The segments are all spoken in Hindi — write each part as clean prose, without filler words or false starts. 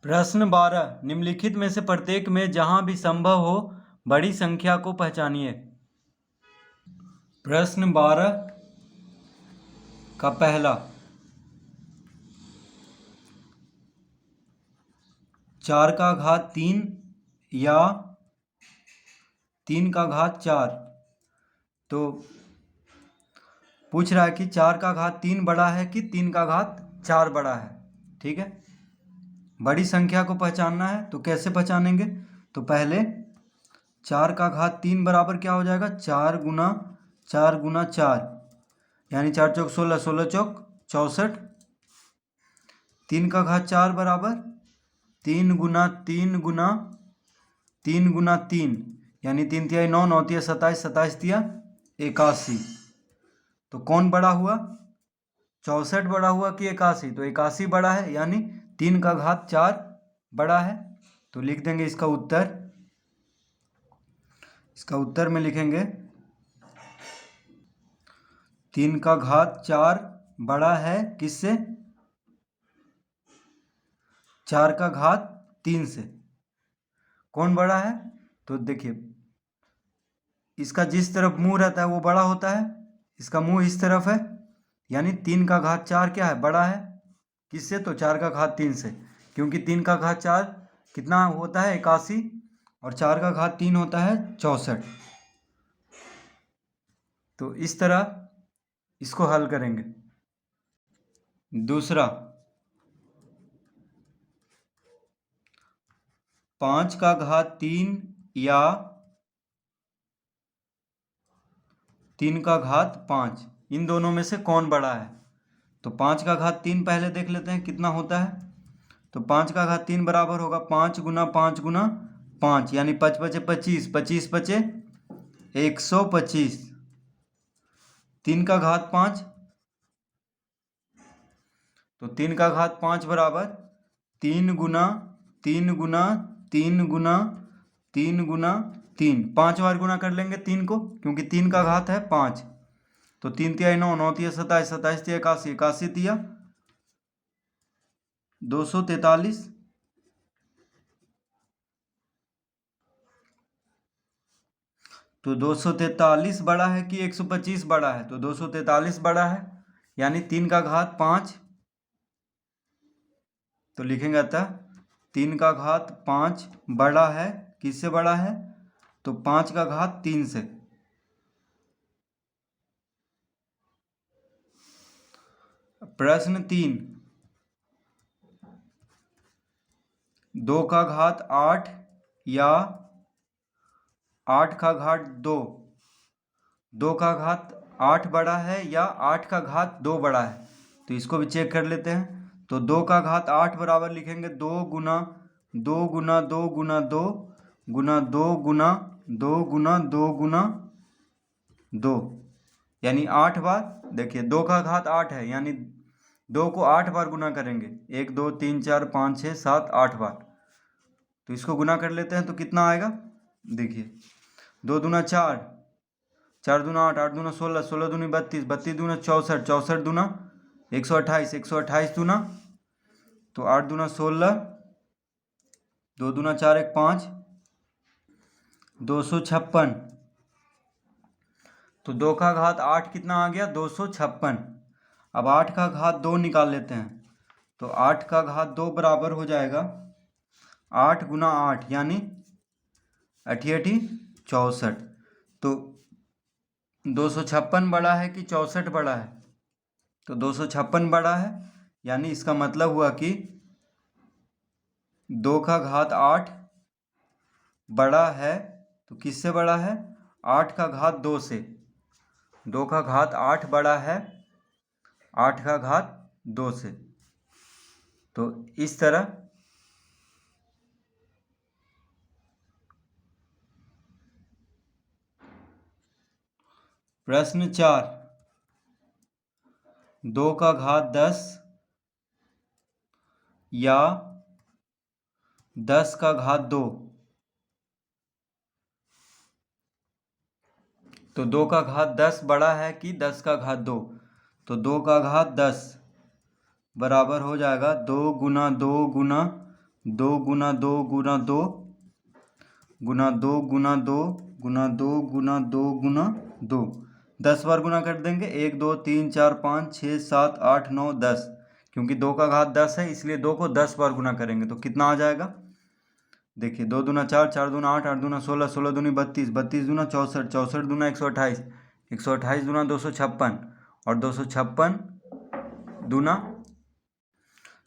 प्रश्न 12 निम्नलिखित में से प्रत्येक में जहां भी संभव हो बड़ी संख्या को पहचानिए। प्रश्न 12 का पहला, 4 का घात 3 या 3 का घात 4। तो पूछ रहा है कि 4 का घात 3 बड़ा है कि 3 का घात 4 बड़ा है। ठीक है, बड़ी संख्या को पहचानना है। तो कैसे पहचानेंगे? तो पहले 4 का घात 3 बराबर क्या हो जाएगा? 4 गुना 4 गुना 4, यानी 4 चौक 16, 16 चौक 64। 3 का घात 4 बराबर 3 गुना 3 गुना 3 गुना 3, यानी 3 तिहाई 9, 9 तिहाई 27, 27 तिया 81। तो कौन बड़ा हुआ? 64 बड़ा हुआ कि 81? तो 81 बड़ा है, यानी 3 का घात 4 बड़ा है। तो लिख देंगे इसका उत्तर। इसका उत्तर में लिखेंगे 3 का घात 4 बड़ा है किससे? 4 का घात 3 से। कौन बड़ा है? तो देखिए, इसका जिस तरफ मुंह रहता है वो बड़ा होता है, इसका मुंह इस तरफ है, यानी 3 का घात 4 क्या है? बड़ा है किससे? तो 4 का घात 3 से, क्योंकि 3 का घात 4 कितना होता है? 81, और 4 का घात 3 होता है 64। तो इस तरह इसको हल करेंगे। दूसरा, 5 का घात 3 या 3 का घात 5, इन दोनों में से कौन बड़ा है? तो 5 का घात 3 पहले देख लेते हैं कितना होता है। तो 5 का घात 3 बराबर होगा 5 गुना 5 गुना 5, यानी 5 पचे 25, 25 पचे 125। 3 का घात 5, तो 3 का घात 5 बराबर 3 गुना 3 गुना 3 गुना 3 गुना 3, 5 बार गुना कर लेंगे 3 को, क्योंकि 3 का घात है 5। तो 3 तिहाई 9, 9 तिया 27, 27 तिया 81, 81 तिया 243। तो 243 बड़ा है कि 125 बड़ा है? तो 243 बड़ा है, यानी 3 का घात 5। तो लिखेंगे अतः 3 का घात 5 बड़ा है किससे बड़ा है? तो 5 का घात 3 से। प्रश्न 3, 2 का घात 8 या 8 का घात 2। 2 का घात 8 बड़ा है या 8 का घात 2 बड़ा है? तो इसको भी चेक कर लेते हैं। तो 2 का घात 8 बराबर लिखेंगे 2 गुना 2 गुना 2 गुना 2 गुना 2 गुना 2 गुना 2 गुना 2, यानी 8 बार। देखिए 2 का घात 8 है, यानी 2 को 8 बार गुना करेंगे, 1 2 3 4 5 6 7 8 बार। तो इसको गुना कर लेते हैं तो कितना आएगा? देखिए 2 दूना 4, 4 दूना 8, 8 दूना 16, 16 दूनी 32, 32 दूना 64, 64 दूना 128, 128 दूना, तो 8 दूना 16, 2 दूना 4 1 5, 256। तो 2 का घात 8 कितना आ गया? 256। अब 8 का घात 2 निकाल लेते हैं। तो 8 का घात 2 बराबर हो जाएगा 8 गुना 8, यानी 88 64। तो 256 बड़ा है कि 64 बड़ा है? तो 256 बड़ा है, यानी इसका मतलब हुआ कि 2 का घात 8 बड़ा है। तो किससे बड़ा है? 8 का घात 2 से। 2 का घात 8 बड़ा है 8 का घात 2 से। तो इस तरह प्रश्न 4, 2 का घात 10 या 10 का घात 2। तो 2 का घात 10 बड़ा है कि 10 का घात 2? तो 2 का घात 10 बराबर हो जाएगा 2 गुना 2 गुना 2 गुना 2 गुना 2 गुना 2 गुना 2 गुना 2 गुना 2 गुना 2, 10 बार गुना कर देंगे। 1 2 3 4 5 6 7 8 9 10, क्योंकि 2 का घात 10 है इसलिए 2 को 10 बार गुना करेंगे। तो कितना आ जाएगा, देखिए 2 दूना 4, 4 दूना 8, 8 दूना 16, 16 दूनी 32, 32 दूना 64, 64 दूना 128, 128 दूना 256 और 256 दूना,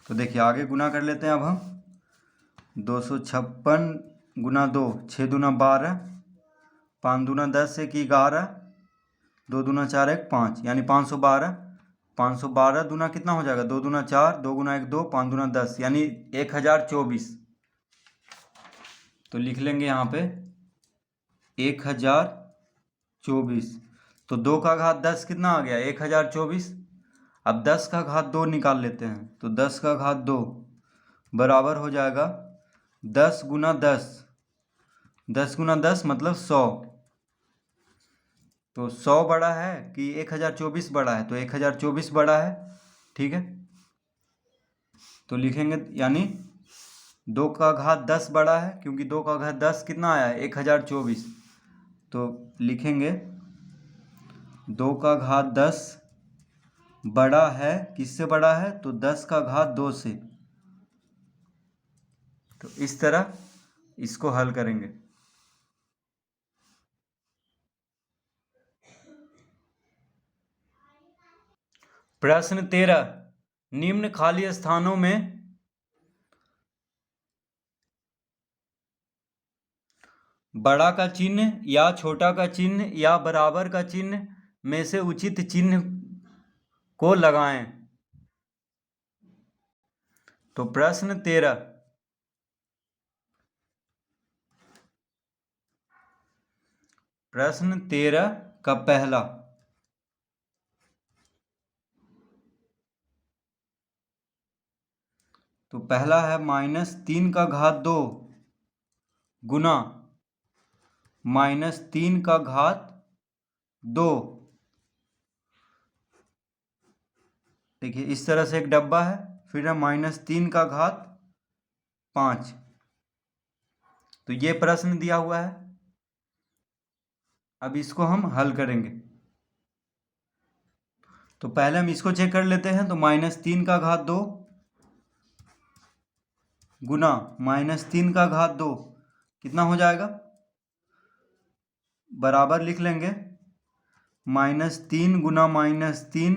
तो देखिए आगे गुना कर लेते हैं अब हम। 256 गुना 2, 6 दूना 12, 5 दूना 10, 1 11, 2 दूना 4 1 5, यानी 512। 512 दूना कितना हो जाएगा, 2 दूना 4, 2 गुना 1 2, 5 दूना 10, यानी 1024। तो लिख लेंगे यहाँ पे 1024। तो 2 का घात 10 कितना आ गया, 1024। अब 10 का घात 2 निकाल लेते हैं। तो 10 का घात 2 बराबर हो जाएगा 10 गुना 10, 10 गुना 10 मतलब 100। तो 100 बड़ा है कि 1024 बड़ा है, तो 1024 बड़ा है, ठीक है। तो लिखेंगे यानी 2 का घात 10 बड़ा है, क्योंकि 2 का घात 10 कितना आया है, 1024। तो लिखेंगे 2 का घात 10 बड़ा है, किससे बड़ा है, तो 10 का घात 2 से। तो इस तरह इसको हल करेंगे। प्रश्न 13, निम्न खाली स्थानों में बड़ा का चिन्ह या छोटा का चिन्ह या बराबर का चिन्ह में से उचित चिन्ह को लगाएं। तो प्रश्न 13, प्रश्न 13 का पहला, तो पहला है -3 का घात 2 गुना -3 का घात 2। देखिए इस तरह से एक डब्बा है, फिर है -3 का घात 5। तो ये प्रश्न दिया हुआ है। अब इसको हम हल करेंगे। तो पहले हम इसको चेक कर लेते हैं। तो -3 का घात 2 गुना -3 का घात 2 कितना हो जाएगा, बराबर लिख लेंगे -3 गुना -3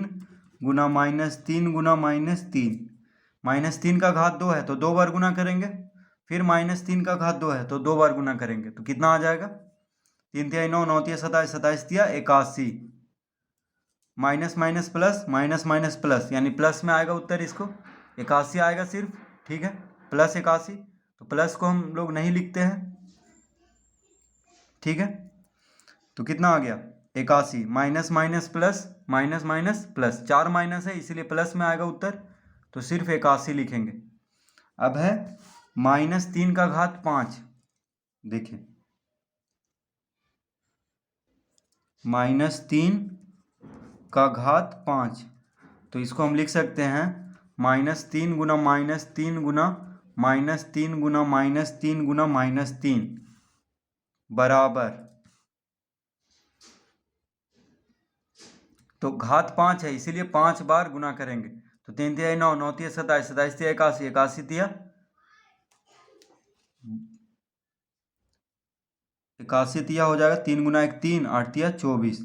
गुना -3 गुना -3। -3 का घात 2 है तो 2 बार गुना करेंगे, फिर -3 का घात 2 है तो 2 बार गुना करेंगे। तो कितना आ जाएगा, 3 तिया 9, 9 तिया 27, 27 तिया 81, minus minus plus, minus minus plus, यानी प्लस में आएगा उत्तर, इसको 81 आएगा सिर्फ, ठीक है, प्लस 81। तो प्लस को हम लोग नहीं लिखते हैं, ठीक है। तो कितना आ गया 81, minus minus plus, minus minus plus, 4 minus है इसलिए प्लस में आएगा उत्तर, तो सिर्फ 81 लिखेंगे। अब है -3 का घात 5, देखिए -3 का घात 5, तो इसको हम लिख सकते हैं -3 गुना -3 गुना -3 गुना -3 गुना -3 बराबर, तो घात 5 है इसीलिए 5 बार गुना करेंगे। तो 3 तिया 9, 9 तिया 27, 27 तिया 81, 81 तिया 81 तिया हो जाएगा 3 गुना 1 3, 8 तिया 24,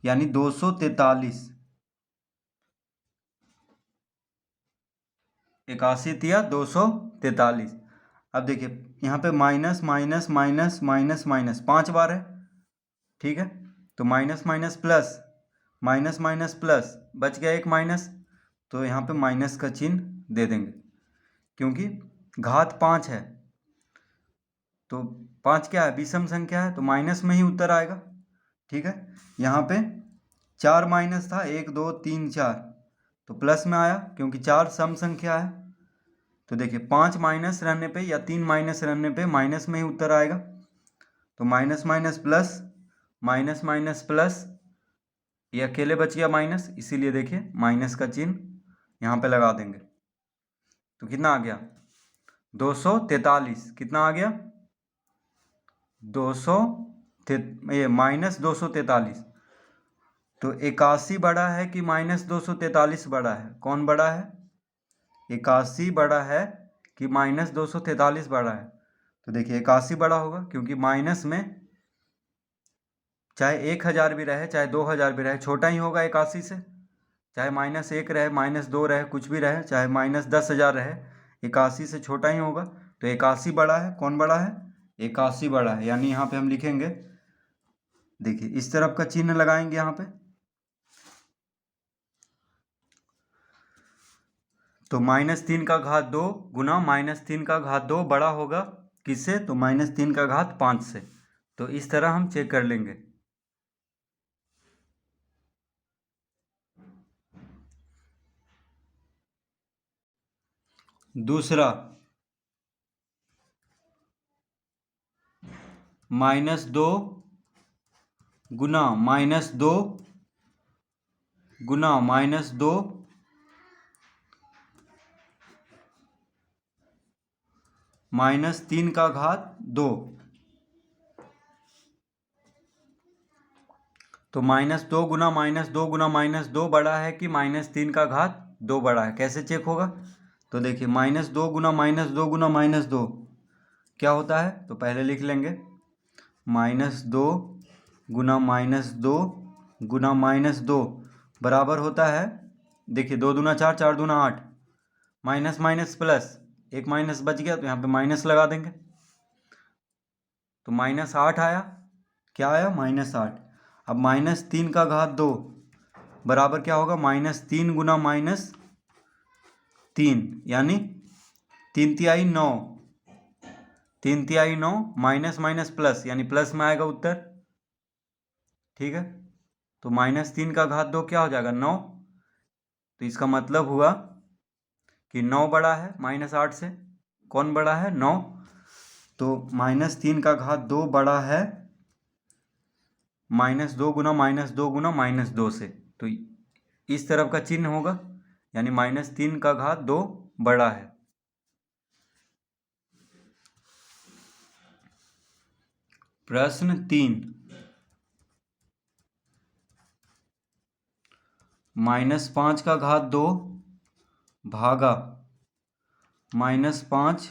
यानी 243। 81 तिया 243। अब देखिए यहाँ पे minus minus minus minus minus 5 बार है, ठीक है। तो minus minus plus, minus minus plus, बच गया एक माइनस, तो यहाँ पे माइनस का चिन्ह दे देंगे, क्योंकि घात 5 है। तो 5 क्या है, विषम संख्या है, तो माइनस में ही उत्तर आएगा, ठीक है। यहाँ पे 4 माइनस था, 1 2 3 4, तो प्लस में आया क्योंकि 4 सम संख्या है। तो देखिए 5 माइनस रहने पे या 3 माइनस रहने पे माइनस में ही उत्तर आएगा। तो minus minus plus, minus minus plus, ये अकेले बच गया माइनस, इसीलिए देखिए माइनस का चिन्ह यहाँ पे लगा देंगे। तो कितना आ गया 243 कितना आ गया? 200 ये -243। तो 81 बड़ा है कि -243 बड़ा है? कौन बड़ा है? 81 बड़ा है कि -243 बड़ा है? तो देखिए 81 बड़ा होगा, क्योंकि माइनस में चाहे 1000 भी रहे चाहे 2000 भी रहे छोटा ही होगा 81 से। चाहे -1 रहे -2 रहे कुछ भी रहे, चाहे -10,000 रहे, 81 से छोटा ही होगा। तो 81 बड़ा है। कौन बड़ा है? 81 बड़ा है। यानी यहाँ पे हम लिखेंगे, देखिए इस तरफ का चिन्ह लगाएंगे यहाँ पे। तो -3 का घात 2 गुना -3 का घात 2 बड़ा होगा किससे? तो -3 का घात 5 से। तो इस तरह हम चेक कर लेंगे। दूसरा, -2 गुना -2 गुना -2 -3 का घात 2। तो -2 गुना -2 गुना -2 बड़ा है कि -3 का घात 2 बड़ा है? कैसे चेक होगा? तो देखिए -2 गुना -2 गुना -2 क्या होता है? तो पहले लिख लेंगे -2 गुना -2 गुना -2 बराबर होता है, देखिए 2 दूना 4 4 दूना 8, माइनस माइनस प्लस, एक माइनस बच गया तो यहाँ पे माइनस लगा देंगे। तो -8 आया। क्या आया? -8। अब -3 का घात 2 बराबर क्या होगा? -3 गुना -3, यानी 3 तिहाई 9, 3 तिहाई 9, माइनस माइनस प्लस यानी प्लस में आएगा उत्तर। ठीक है, तो -3 का घात 2 क्या हो जाएगा? 9। तो इसका मतलब हुआ कि 9 बड़ा है -8 से। कौन बड़ा है? 9। तो -3 का घात 2 बड़ा है -2 गुना -2 गुना -2 से। तो इस तरफ का चिन्ह होगा, यानी -3 का घात 2 बड़ा है। प्रश्न 3, -5 का घात 2 भागा -5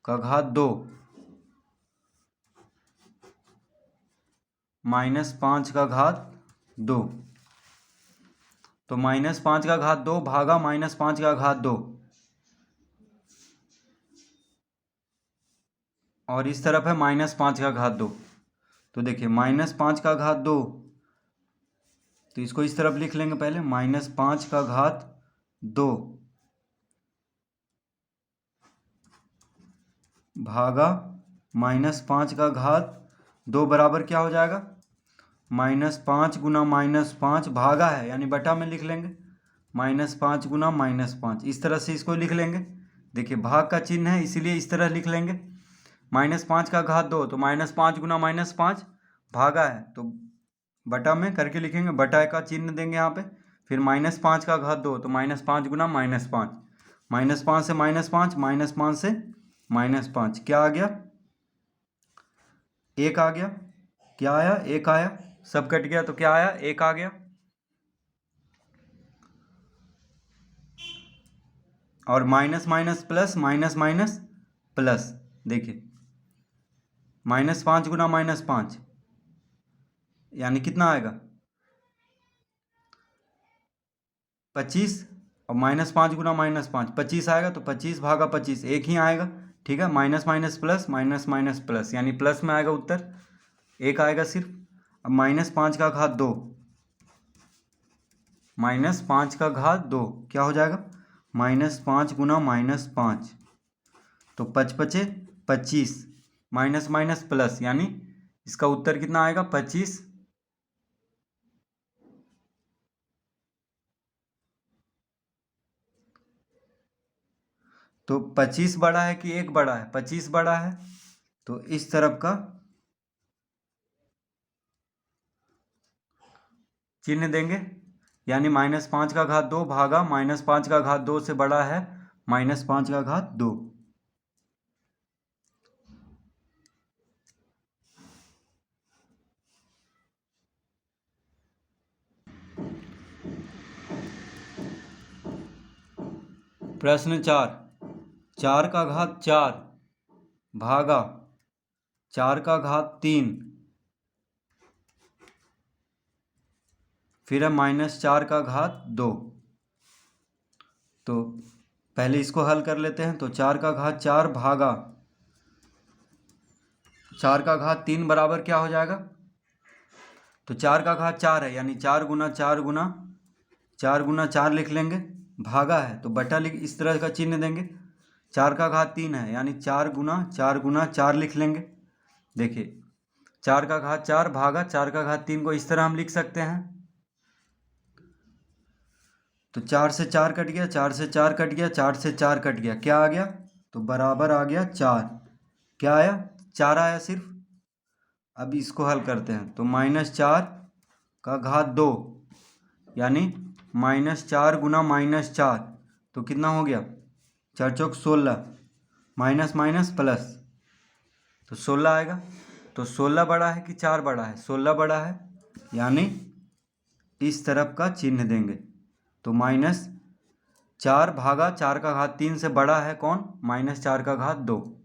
का घात 2 -5 का घात 2। तो -5 का घात 2 भागा -5 का घात 2, और इस तरफ है -5 का घात 2। तो देखिए -5 का घात 2, तो इसको इस तरफ लिख लेंगे पहले, -5 का घात 2 भागा -5 का घात 2 बराबर क्या हो जाएगा? -5 गुना -5 भागा है यानी बटा में लिख लेंगे, -5 गुना -5 इस तरह से इसको लिख लेंगे। देखिए भाग का चिन्ह है इसीलिए इस तरह लिख लेंगे। -5 का घात 2 तो -5 गुना -5 भागा है तो बटा में करके लिखेंगे, बटा का चिन्ह देंगे यहाँ पे। फिर -5 का घात 2 तो -5 गुना -5, -5 से -5, -5 से -5 क्या आ गया? 1 आ गया। क्या आया? 1 आया। सब कट गया तो क्या आया? 1 आ गया। और minus minus plus, minus minus plus, देखिए -5 गुना -5 यानी कितना आएगा? 25। और -5 गुना -5 25 आएगा, तो 25 भागा 25 एक ही आएगा। ठीक है, minus minus plus, minus minus plus यानी प्लस में आएगा उत्तर, 1 आएगा सिर्फ। अब -5 का घात 2, -5 का घात 2 क्या हो जाएगा? -5 गुना -5, तो 5 पचे 25, माइनस माइनस प्लस यानी इसका उत्तर कितना आएगा? 25। तो 25 बड़ा है कि 1 बड़ा है? 25 बड़ा है। तो इस तरफ का चिन्ह देंगे, यानी -5 का घात 2 भागा -5 का घात 2 से बड़ा है -5 का घात 2। प्रश्न 4, 4 का घात 4 भागा 4 का घात 3 फिर है -4 का घात 2। तो पहले इसको हल कर लेते हैं। तो 4 का घात 4 भागा 4 का घात 3 बराबर क्या हो जाएगा? तो 4 का घात 4 है, यानी 4 गुना 4 गुना 4 गुना 4 लिख लेंगे। भागा है तो बटा लिख, इस तरह का चिन्ह देंगे। 4 का घात 3 है, यानी 4 गुना 4 गुना 4 लिख लेंगे। देखिए 4 का घात 4 भागा 4 का घात 3 को इस तरह हम लिख सकते हैं। तो 4 से 4 कट गया, 4 से 4 कट गया, 4 से 4 कट गया, क्या आ गया? तो बराबर आ गया 4। क्या आया? 4 आया सिर्फ। अब इसको हल करते हैं। तो -4 का घात 2 यानी -4 गुना -4, तो कितना हो गया? 4 चौक 16, माइनस माइनस प्लस, तो 16 आएगा। तो 16 बड़ा है कि 4 बड़ा है? 16 बड़ा है, यानी इस तरफ का चिन्ह देंगे। तो -4 भागा 4 का घात 3 से बड़ा है कौन? -4 का घात 2।